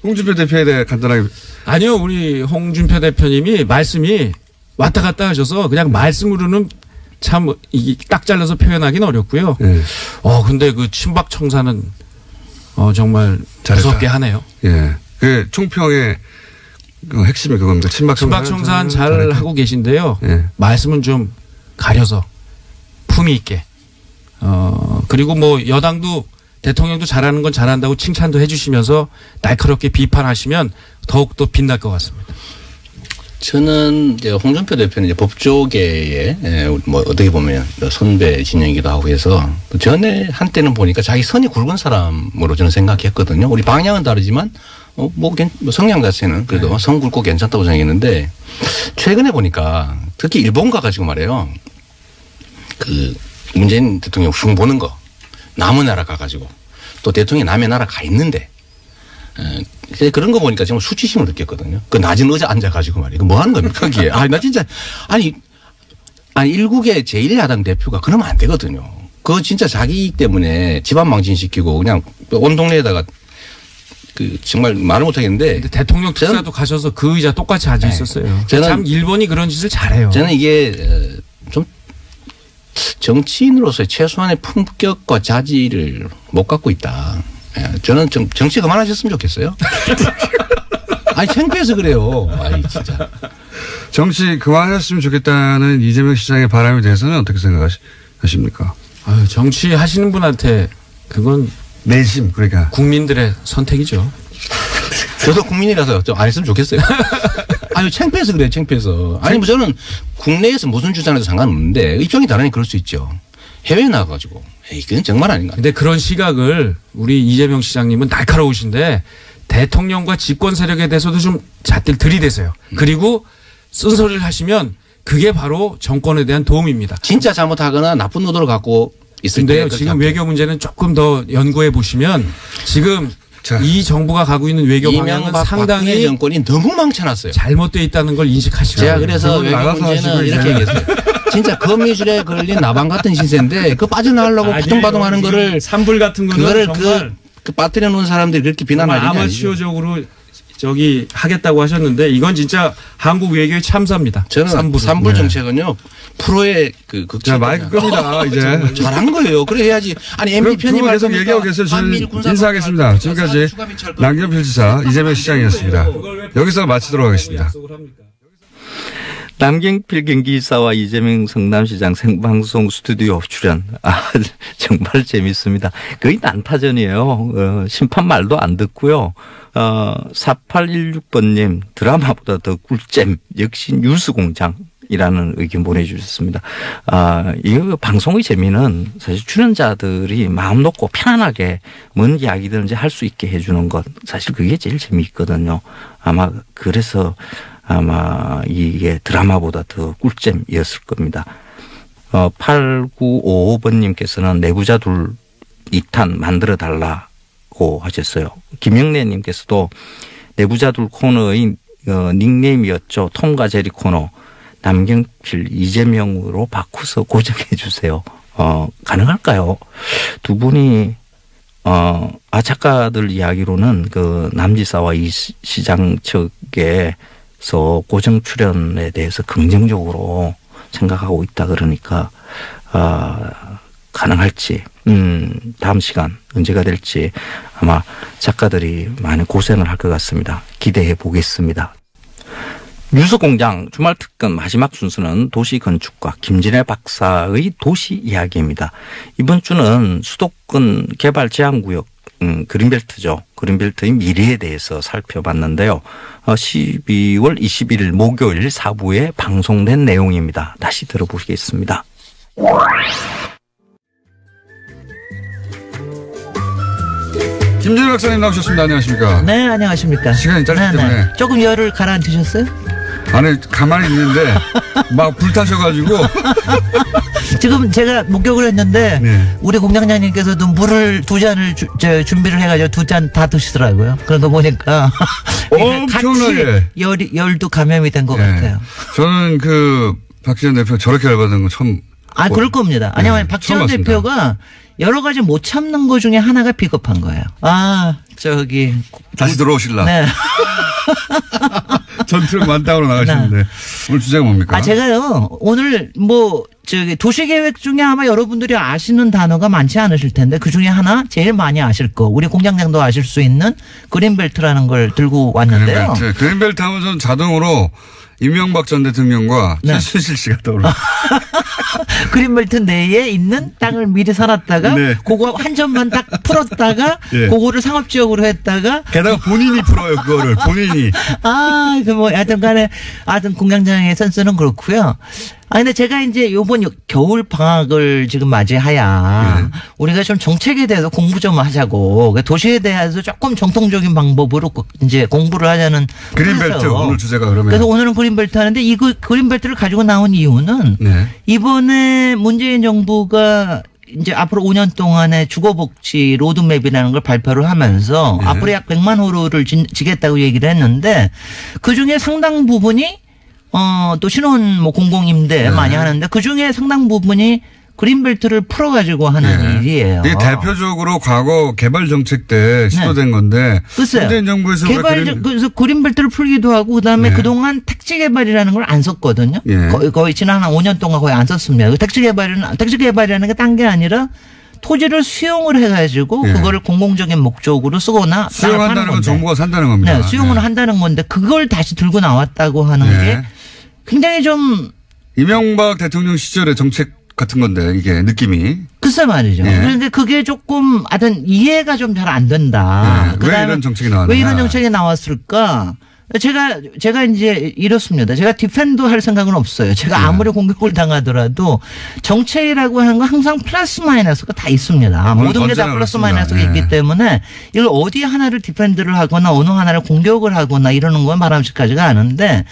B: 홍준표 대표에 대해 간단하게.
C: 아니요, 우리 홍준표 대표님이 말씀이 왔다 갔다 하셔서 그냥 말씀으로는 참 딱 잘라서 표현하기는 어렵고요.
B: 네.
C: 근데 그 친박 청사는 정말 무섭게 하네요.
B: 예. 그 총평의 그 핵심이 그겁니다. 친박
C: 청산 잘 하고 계신데요. 예. 말씀은 좀 가려서 품위 있게. 그리고 뭐 여당도 대통령도 잘하는 건 잘한다고 칭찬도 해주시면서 날카롭게 비판하시면 더욱더 빛날 것 같습니다.
D: 저는 이제 홍준표 대표는 이제 법조계에 뭐 어떻게 보면 선배 진영이기도 하고 해서 전에 한때는 보니까 자기 선이 굵은 사람으로 저는 생각했거든요. 우리 방향은 다르지만 뭐 성향 자체는 그래도 선 굵고 괜찮다고 생각했는데 최근에 보니까 특히 일본 가가지고 말해요. 그 문재인 대통령 흉 보는 거 남의 나라 가가지고 또 대통령이 남의 나라 가 있는데 그런 거 보니까 정말 수치심을 느꼈거든요. 그 낮은 의자 앉아가지고 말이에요. 뭐 하는 겁니까, 거기에. 나 진짜, 일국의 제1야당 대표가 그러면 안 되거든요. 그거 진짜 자기 이익 때문에 집안 망신시키고 그냥 온 동네에다가 정말 말을 못 하겠는데.
C: 근데 대통령 특사도 가셔서 그 의자 똑같이 앉아 있었어요. 참 일본이 그런 짓을 잘해요.
D: 저는 이게 좀 정치인으로서의 최소한의 품격과 자질을 못 갖고 있다. 저는 좀 정치 그만하셨으면 좋겠어요. 창피해서 그래요. 진짜.
B: 정치 그만하셨으면 좋겠다는 이재명 시장의 바람에 대해서는 어떻게 생각하십니까?
C: 정치 하시는 분한테 그건
B: 내심 그러니까
C: 국민들의 선택이죠.
D: 저도 국민이라서 좀 안 했으면 좋겠어요. 창피해서 그래요. 창피해서. 뭐 저는 국내에서 무슨 주장해도 상관없는데 입장이 다르니 그럴 수 있죠. 해외에 나가가지고. 그건 정말 아닌가.
C: 근데 그런 시각을 우리 이재명 시장님은 날카로우신데 대통령과 집권 세력에 대해서도 좀 잣들 들이대세요. 그리고 쓴소리를 하시면 그게 바로 정권에 대한 도움입니다.
D: 진짜 잘못하거나 나쁜 의도를 갖고 있을
C: 때.
D: 근데요,
C: 지금 외교 문제는 조금 더 연구해 보시면 지금 이 정부가 가고 있는 외교 방향은 상당히
D: 정권이 너무 망쳐놨어요.
C: 잘못되어 있다는 걸 인식하시고.
D: 제가 그래서 외교 문제는 이렇게 얘기했어요. 진짜 거미줄에 걸린 나방 같은 신세인데 그 빠져나가려고 바둥바둥하는 거를
C: 산불 같은 거는 정말
D: 그 빠뜨려 놓은 사람들이 그렇게 비난하는 게 아니죠.
C: 아마추어적으로 저기 하겠다고 하셨는데 이건 진짜 한국 외교의 참사입니다.
D: 저는 산불 정책은요. 프로의 그
B: 자, 마이크 끕니다. 이제
D: 잘한 거예요. 그래 해야지. 아니 MB 편입
B: 계속 얘기하고 계세요. 저는 인사하겠습니다. 지금까지 남경필 지사, 이재명 시장이었습니다. 여기서 마치도록 하겠습니다.
A: 남경필 경기지사와 이재명 성남시장 생방송 스튜디오 출연. 정말 재밌습니다. 거의 난타전이에요. 심판 말도 안 듣고요. 4816번님 드라마보다 더 꿀잼. 역시 뉴스공장이라는 의견 보내주셨습니다. 이 방송의 재미는 사실 출연자들이 마음 놓고 편안하게 뭔 이야기든지 할 수 있게 해주는 것. 사실 그게 제일 재미있거든요. 아마 그래서 아마 이게 드라마보다 더 꿀잼이었을 겁니다. 8955번님께서는 내부자 둘 2탄 만들어 달라고 하셨어요. 김영래님께서도 내부자 둘 코너의 닉네임이었죠. 톰과 제리 코너 남경필 이재명으로 바꾸서 고정해 주세요. 가능할까요? 두 분이 작가들 이야기로는 그 남지사와 이 시장 측에 고정 출연에 대해서 긍정적으로 생각하고 있다 그러니까 가능할지 다음 시간 언제가 될지 아마 작가들이 많이 고생을 할 것 같습니다. 기대해 보겠습니다. 뉴스공장 주말특근 마지막 순서는 도시건축가 김진애 박사의 도시 이야기입니다. 이번 주는 수도권 개발 제한구역 그린벨트죠. 그린벨트의 미래에 대해서 살펴봤는데요. 12월 21일 목요일 4부에 방송된 내용입니다. 다시 들어보시겠습니다.
B: 김진애 박사님 나오셨습니다. 안녕하십니까?
E: 네, 안녕하십니까?
B: 시간이 짧기 때문에.
E: 조금 열을 가라앉으셨어요?
B: 아니, 가만히 있는데 막 불타셔가지고.
E: 지금 제가 목격을 했는데 우리 공장장님께서도 물을 2잔을 준비를 해가지고 2잔 다 드시더라고요. 그런 거 보니까
B: 엄청나게
E: 열도 감염이 된 것 같아요.
B: 저는 박지원 대표 저렇게 열받는 거 처음.
E: 그럴 겁니다. 아니면 박지원 대표가 여러 가지 못 참는 것 중에 하나가 비겁한 거예요.
B: 다시 들어오실라.
E: 네.
B: 전투력 만땅으로 나가시는데 오늘 주제가 뭡니까?
E: 제가요 오늘 도시계획 중에 아마 여러분들이 아시는 단어가 많지 않으실 텐데 그 중에 하나 제일 많이 아실 거 우리 공장장도 아실 수 있는 그린벨트라는 걸 들고 왔는데요.
B: 그린벨트 하면 저는 자동으로 이명박 전 대통령과 최순실 씨가 떠올라.
E: 그린벨트 내에 있는 땅을 미리 사놨다가 그거 한 점만 딱 풀었다가 그거를 상업지역으로 했다가
B: 게다가 본인이 풀어요 그거를 본인이.
E: 하여튼 공장장의 센스는 그렇고요. 근데 제가 이제 요번 겨울 방학을 지금 맞이하야 우리가 좀 정책에 대해서 공부 좀 하자고 도시에 대해서 조금 정통적인 방법으로 이제 공부를 하자는
B: 그린벨트 오늘 주제가 그러면.
E: 그래서 오늘은 그린벨트 하는데 이 그린벨트를 가지고 나온 이유는 이번에 문재인 정부가 이제 앞으로 5년 동안의 주거복지 로드맵이라는 걸 발표를 하면서 앞으로 약 100만 호를 지겠다고 얘기를 했는데 그중에 상당 부분이 또 신혼 공공임대 많이 하는데 그 중에 상당 부분이 그린벨트를 풀어가지고 하는 일이에요.
B: 이게 대표적으로 과거 개발 정책 때 시도된 건데.
E: 글쎄요.
B: 문재인 정부에서
E: 그래서 그린벨트를 풀기도 하고 그다음에 그동안 택지 개발이라는 걸 안 썼거든요. 거의 지난 한 5년 동안 거의 안 썼습니다. 택지 개발이라는 게 딴 게 아니라 토지를 수용을 해가지고 그거를 공공적인 목적으로 쓰거나
B: 수용한다는 건 정부가 산다는 겁니다.
E: 네, 수용을 한다는 건데 그걸 다시 들고 나왔다고 하는 게 굉장히 좀
B: 이명박 대통령 시절의 정책 같은 건데 이게 느낌이.
E: 글쎄 말이죠. 그런데 그게 조금 하여튼 이해가 좀 잘 안 된다.
B: 왜 이런 정책이 나왔느냐.
E: 왜 이런 정책이 나왔을까? 제가 이제 이렇습니다. 제가 디펜더 할 생각은 없어요. 제가 아무리 공격을 당하더라도 정책이라고 하는 건 항상 플러스 마이너스가 다 있습니다. 모든 게 다 플러스 마이너스가 있기 때문에 이걸 어디 하나를 디펜드를 하거나 어느 하나를 공격을 하거나 이러는 건 바람직하지가 않은데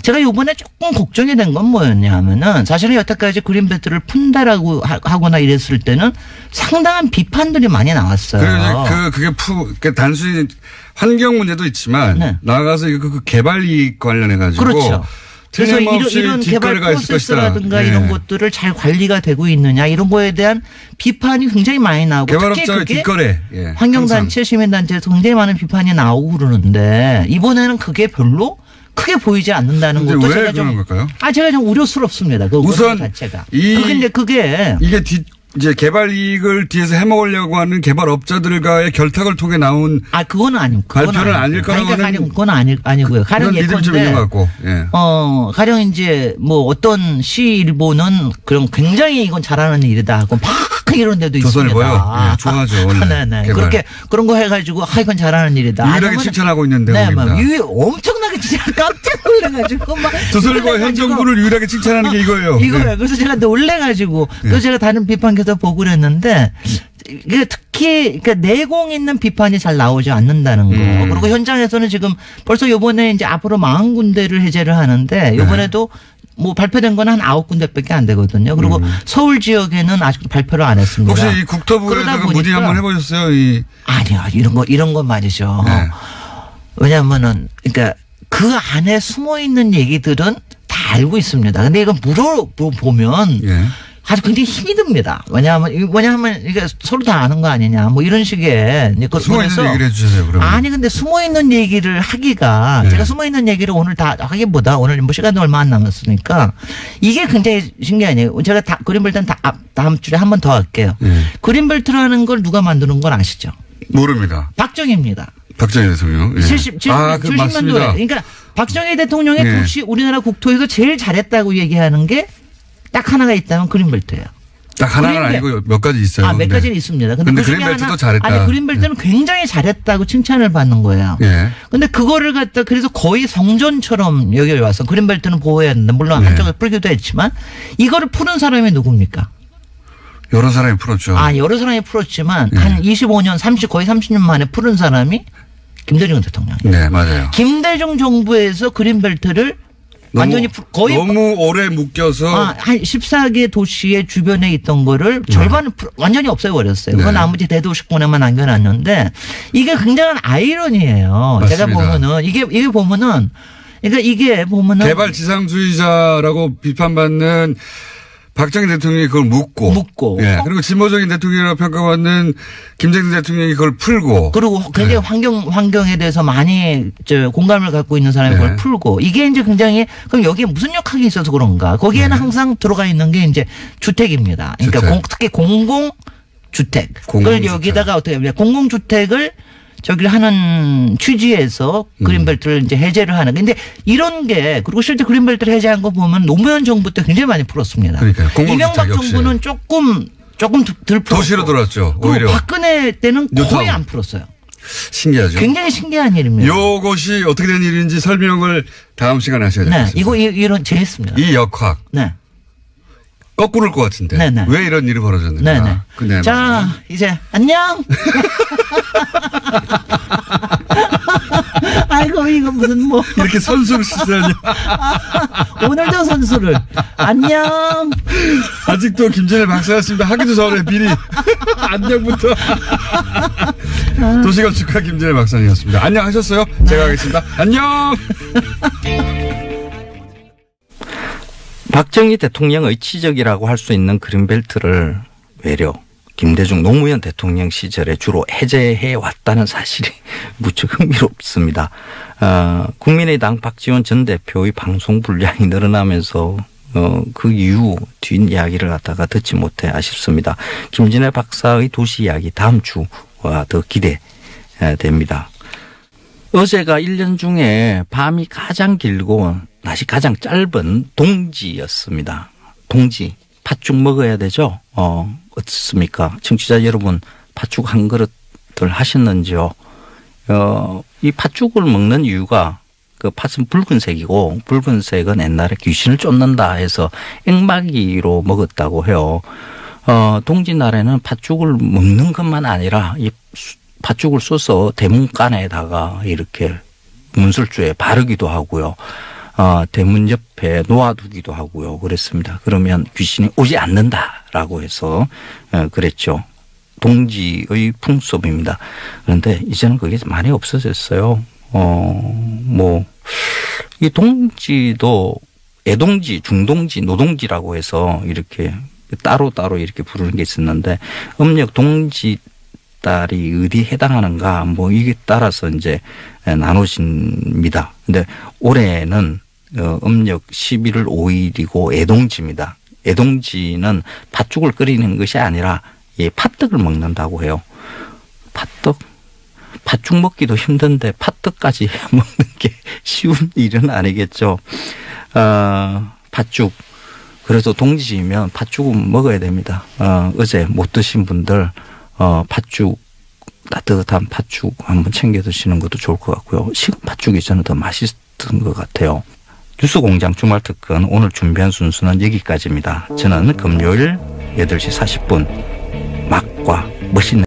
E: 제가 이번에 조금 걱정이 된 건 뭐였냐 하면은 사실은 여태까지 그린벨트를 푼다라고 하거나 이랬을 때는 상당한 비판들이 많이 나왔어요.
B: 그게 단순히 환경 문제도 있지만 네. 나아가서 그 개발 이익 관련해 가지고
E: 그렇죠. 그래서 이런 개발 프로세스라든가 네. 이런 것들을 잘 관리가 되고 있느냐 이런 거에 대한 비판이 굉장히 많이 나오고
B: 개발업자의 뒷거래
E: 예, 환경단체 시민단체에서 굉장히 많은 비판이 나오고 그러는데 이번에는 그게 별로 크게 보이지 않는다는 것도
B: 제가 좀 걸까요?
E: 제가 좀 우려스럽습니다. 그
B: 우선
E: 자체가. 그게
B: 이제 개발 이익을 뒤에서 해먹으려고 하는 개발업자들과의 결탁을 통해 나온.
E: 그거는 아닙니다.
B: 발표는 아닐 거라고 하는.
E: 그건 아니고요. 가령
B: 믿음이 좀 있는 것 같고. 예.
E: 가령 이제 뭐 어떤 시일보는 그럼 굉장히 이건 잘하는 일이다 하고 막 이런 데도 있습니다.
B: 조선일보요? 예, 좋아하죠. 원래.
E: 네. 그렇게 그런 거 해가지고 이건 잘하는 일이다.
B: 유일하게 칭찬하고 있는데.
E: 네, 엄청나게 진짜 깜짝 놀래가지고 막.
B: 조선일보 현 정부를 유일하게 칭찬하는 게 이거예요.
E: 이거예요. 그래서 제가 놀래가지고 그래서 제가 다른 비판 계속 보고 그랬는데 특히 그러니까 내공 있는 비판이 잘 나오지 않는다는 거. 그리고 현장에서는 지금 벌써 요번에 이제 앞으로 40군데를 해제를 하는데 요번에도 뭐 발표된 건 한 9군데밖에 안 되거든요. 그리고 서울 지역에는 아직도 발표를 안 했습니다.
B: 혹시 이 국토부에다가 문의 한번 해보셨어요?
E: 아니요. 이런 건 말이죠.
B: 네.
E: 왜냐하면은 그러니까 그 안에 숨어 있는 얘기들은 다 알고 있습니다. 근데 이거 물어보면
B: 예.
E: 아주 굉장히 힘이 듭니다. 왜냐하면 이게 서로 다 아는 거 아니냐. 뭐 이런 식의.
B: 숨어 있는 얘기를 해주세요. 그러면.
E: 아니 근데 숨어 있는 얘기를 하기가
B: 네.
E: 제가 숨어 있는 얘기를 오늘 다 하기보다 오늘 뭐 시간도 얼마 안 남았으니까 이게 굉장히 신기하네요. 제가 그린벨트는 다음 주에 한 번 더 할게요. 그린벨트라는 걸 누가 만드는 건 아시죠?
B: 모릅니다.
E: 박정희입니다.
B: 박정희 대통령. 예.
E: 70년도에. 그러니까 박정희 대통령의 도시 우리나라 국토에서 제일 잘했다고 얘기하는 게 딱 하나가 있다면 그린벨트예요.
B: 딱 하나는 아니고 몇 가지 있어요.
E: 몇 가지는 있습니다.
B: 근데 그린벨트도 잘했다.
E: 그린벨트는 굉장히 잘했다고 칭찬을 받는 거예요.
B: 예.
E: 근데 그거를 갖다 그래서 거의 성전처럼 여기 와서 그린벨트는 보호해야 된다. 물론 한쪽에 풀기도 했지만 이거를 푸는 사람이 누굽니까?
B: 여러 사람이 풀었죠.
E: 여러 사람이 풀었지만 한 25년, 거의 30년 만에 푸른 사람이 김대중 대통령이에요.
B: 네, 맞아요.
E: 김대중 정부에서 그린벨트를 완전히 거의
B: 너무 오래 묶여서
E: 한 14개 도시의 주변에 있던 거를 절반을 완전히 없애버렸어요. 그건 나머지 대도시권에만 남겨놨는데 이게 굉장한 아이러니예요.
B: 맞습니다.
E: 제가 보면은 이게 보면은 그러니까 이게 보면은
B: 개발 지상주의자라고 비판받는 박정희 대통령이 그걸 묻고. 예. 그리고 진보적인 대통령이라고 평가받는 김대중 대통령이 그걸 풀고.
E: 그리고 굉장히 환경에 대해서 많이 공감을 갖고 있는 사람이 그걸 풀고. 이게 이제 굉장히 그럼 여기에 무슨 역학이 있어서 그런가. 거기에는 항상 들어가 있는 게 이제 주택입니다. 그러니까 특히 공공주택. 그걸 여기다가 어떻게 하면 공공주택을 저기를 하는 취지에서 그린벨트를 이제 해제를 하는. 근데 이런 게 그리고 실제 그린벨트를 해제한 거 보면 노무현 정부 때 굉장히 많이 풀었습니다.
B: 그러니까요.
E: 이명박 정부는 조금 덜 풀었고.
B: 도시로 들어왔죠. 오히려.
E: 박근혜 때는 거의 안 풀었어요.
B: 신기하죠.
E: 굉장히 신기한 일입니다.
B: 이것이 어떻게 된 일인지 설명을 다음 시간에 하셔야 될 것 같습니다.
E: 이런 재밌습니다.
B: 이 역학.
E: 네.
B: 거꾸로일 것 같은데.
E: 네네.
B: 왜 이런 일이 벌어졌는가.
E: 네네. 자, 이제 안녕. 아이고 이거 무슨 뭐
B: 이렇게 선수를 쓰다니.
E: 오늘도 선수를 안녕.
B: 아직도 김진애 박사였습니다. 하기도 전에 미리 안녕부터. 도시건축가 김진애 박사님이었습니다. 안녕하셨어요? 제가 하겠습니다. 안녕.
A: 박정희 대통령의 치적이라고 할 수 있는 그린벨트를 외려 김대중 노무현 대통령 시절에 주로 해제해 왔다는 사실이 무척 흥미롭습니다. 국민의당 박지원 전 대표의 방송 분량이 늘어나면서 그 이후 뒷이야기를 갖다가 듣지 못해 아쉽습니다. 김진애 박사의 도시 이야기 다음 주와 더 기대됩니다. 어제가 1년 중에 밤이 가장 길고 낮이 가장 짧은 동지였습니다. 동지. 팥죽 먹어야 되죠? 어떻습니까? 청취자 여러분, 팥죽 한 그릇들 하셨는지요? 이 팥죽을 먹는 이유가 그 팥은 붉은색이고 붉은색은 옛날에 귀신을 쫓는다 해서 액마기로 먹었다고 해요. 동짓날에는 팥죽을 먹는 것만 아니라 이 팥죽을 써서 대문간에다가 이렇게 문설주에 바르기도 하고요. 대문 옆에 놓아두기도 하고요. 그랬습니다. 그러면 귀신이 오지 않는다라고 해서 그랬죠. 동지의 풍습입니다. 그런데 이제는 그게 많이 없어졌어요. 이 동지도 애동지, 중동지, 노동지라고 해서 이렇게 따로 이렇게 부르는 게 있었는데 음력 동지 달이 어디에 해당하는가 이게 따라서 이제 나눠집니다. 근데 올해는 음력 11월 5일이고 애동지입니다. 애동지는 팥죽을 끓이는 것이 아니라 팥떡을 먹는다고 해요. 팥떡? 팥죽 먹기도 힘든데 팥떡까지 먹는 게 쉬운 일은 아니겠죠. 팥죽. 그래서 동지면 팥죽은 먹어야 됩니다. 어제 못 드신 분들 팥죽, 따뜻한 팥죽 한번 챙겨 드시는 것도 좋을 것 같고요. 식은 팥죽이 저는 더 맛있던 것 같아요. 뉴스공장 주말 특근 오늘 준비한 순서는 여기까지입니다. 저는 금요일 8시 40분 막과 멋있는